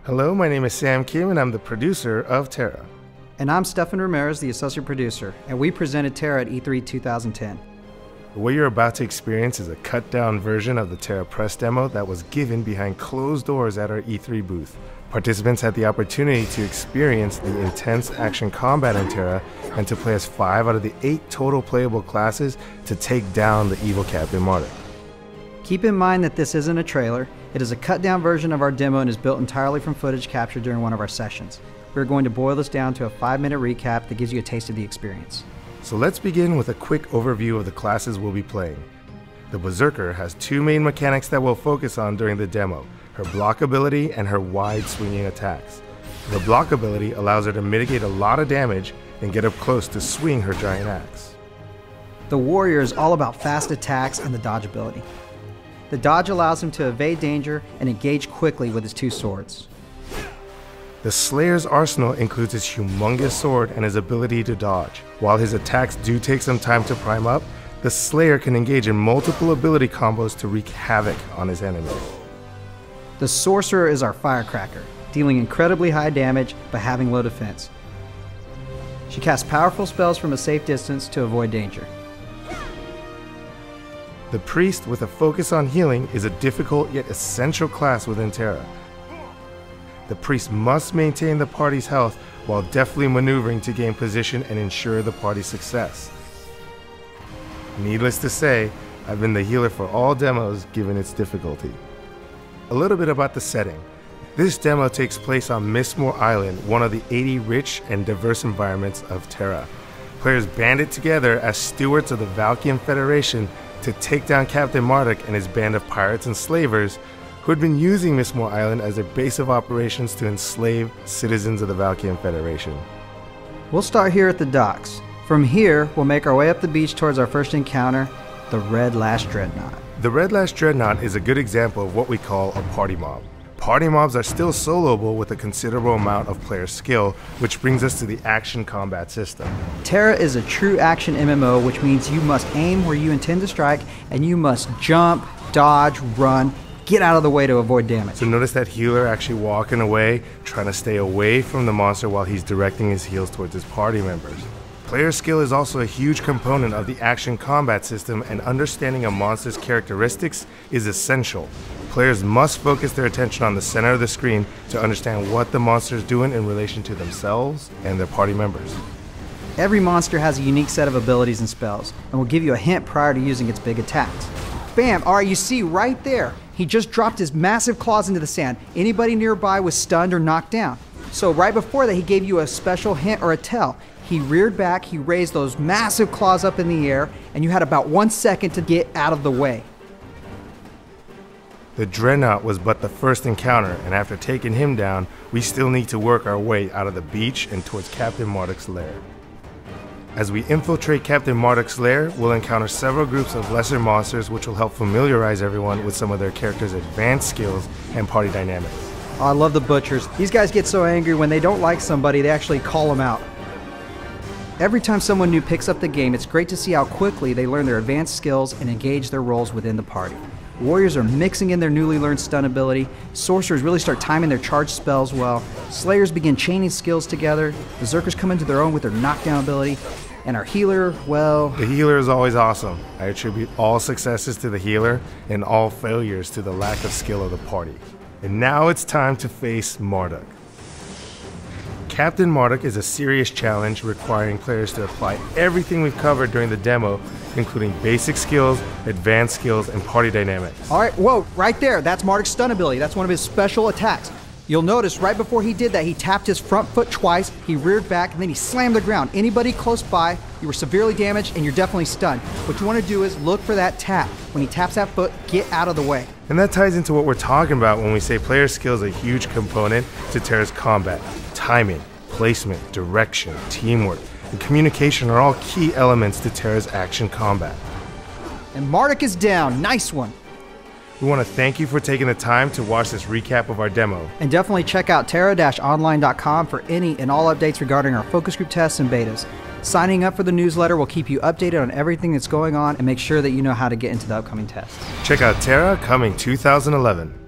Hello, my name is Sam Kim and I'm the producer of TERA. And I'm Stefan Ramirez, the associate producer, and we presented TERA at E3 2010. What you're about to experience is a cut-down version of the TERA press demo that was given behind closed doors at our E3 booth. Participants had the opportunity to experience the intense action combat in TERA and to play as 5 out of the 8 total playable classes to take down the evil Captain Marduk. Keep in mind that this isn't a trailer. It is a cut-down version of our demo and is built entirely from footage captured during one of our sessions. We're going to boil this down to a 5-minute recap that gives you a taste of the experience. So let's begin with a quick overview of the classes we'll be playing. The Berserker has 2 main mechanics that we'll focus on during the demo: her block ability and her wide swinging attacks. The block ability allows her to mitigate a lot of damage and get up close to swing her giant axe. The Warrior is all about fast attacks and the dodge ability. The dodge allows him to evade danger and engage quickly with his 2 swords. The Slayer's arsenal includes his humongous sword and his ability to dodge. While his attacks do take some time to prime up, the Slayer can engage in multiple ability combos to wreak havoc on his enemies. The Sorcerer is our firecracker, dealing incredibly high damage but having low defense. She casts powerful spells from a safe distance to avoid danger. The Priest, with a focus on healing, is a difficult yet essential class within TERA. The Priest must maintain the party's health while deftly maneuvering to gain position and ensure the party's success. Needless to say, I've been the healer for all demos given its difficulty. A little bit about the setting. This demo takes place on Mistmore Island, one of the 80 rich and diverse environments of TERA. Players banded together as stewards of the Valkyrian Federation to take down Captain Marduk and his band of pirates and slavers who had been using Mistmore Island as their base of operations to enslave citizens of the Valkyrian Federation. We'll start here at the docks. From here, we'll make our way up the beach towards our first encounter, the Red Lash Dreadnought. The Red Lash Dreadnought is a good example of what we call a party mob. Party mobs are still soloable with a considerable amount of player skill, which brings us to the action combat system. TERA is a true action MMO, which means you must aim where you intend to strike, and you must jump, dodge, run, get out of the way to avoid damage. So notice that healer actually walking away, trying to stay away from the monster while he's directing his heals towards his party members. Player skill is also a huge component of the action combat system, and understanding a monster's characteristics is essential. Players must focus their attention on the center of the screen to understand what the monster is doing in relation to themselves and their party members. Every monster has a unique set of abilities and spells, and will give you a hint prior to using its big attacks. Bam! Alright, you see right there, he just dropped his massive claws into the sand. Anybody nearby was stunned or knocked down. So right before that, he gave you a special hint or a tell. He reared back, he raised those massive claws up in the air, and you had about 1 second to get out of the way. The Dreadnought was but the first encounter, and after taking him down, we still need to work our way out of the beach and towards Captain Marduk's lair. As we infiltrate Captain Marduk's lair, we'll encounter several groups of lesser monsters which will help familiarize everyone with some of their characters' advanced skills and party dynamics. Oh, I love the butchers. These guys get so angry when they don't like somebody, they actually call them out. Every time someone new picks up the game, it's great to see how quickly they learn their advanced skills and engage their roles within the party. Warriors are mixing in their newly learned stun ability, sorcerers really start timing their charged spells well, slayers begin chaining skills together, berserkers come into their own with their knockdown ability, and our healer, well... The healer is always awesome. I attribute all successes to the healer and all failures to the lack of skill of the party. And now it's time to face Marduk. Captain Marduk is a serious challenge requiring players to apply everything we've covered during the demo, including basic skills, advanced skills, and party dynamics. Alright, whoa, right there, that's Marduk's stun ability. That's one of his special attacks. You'll notice right before he did that, he tapped his front foot twice, he reared back, and then he slammed the ground. Anybody close by, you were severely damaged, and you're definitely stunned. What you want to do is look for that tap. When he taps that foot, get out of the way. And that ties into what we're talking about when we say player skill is a huge component to TERA's combat. Timing, placement, direction, teamwork, and communication are all key elements to TERA's action combat. And Marduk is down. Nice one. We want to thank you for taking the time to watch this recap of our demo. And definitely check out TERA-online.com for any and all updates regarding our focus group tests and betas. Signing up for the newsletter will keep you updated on everything that's going on and make sure that you know how to get into the upcoming tests. Check out TERA coming 2011.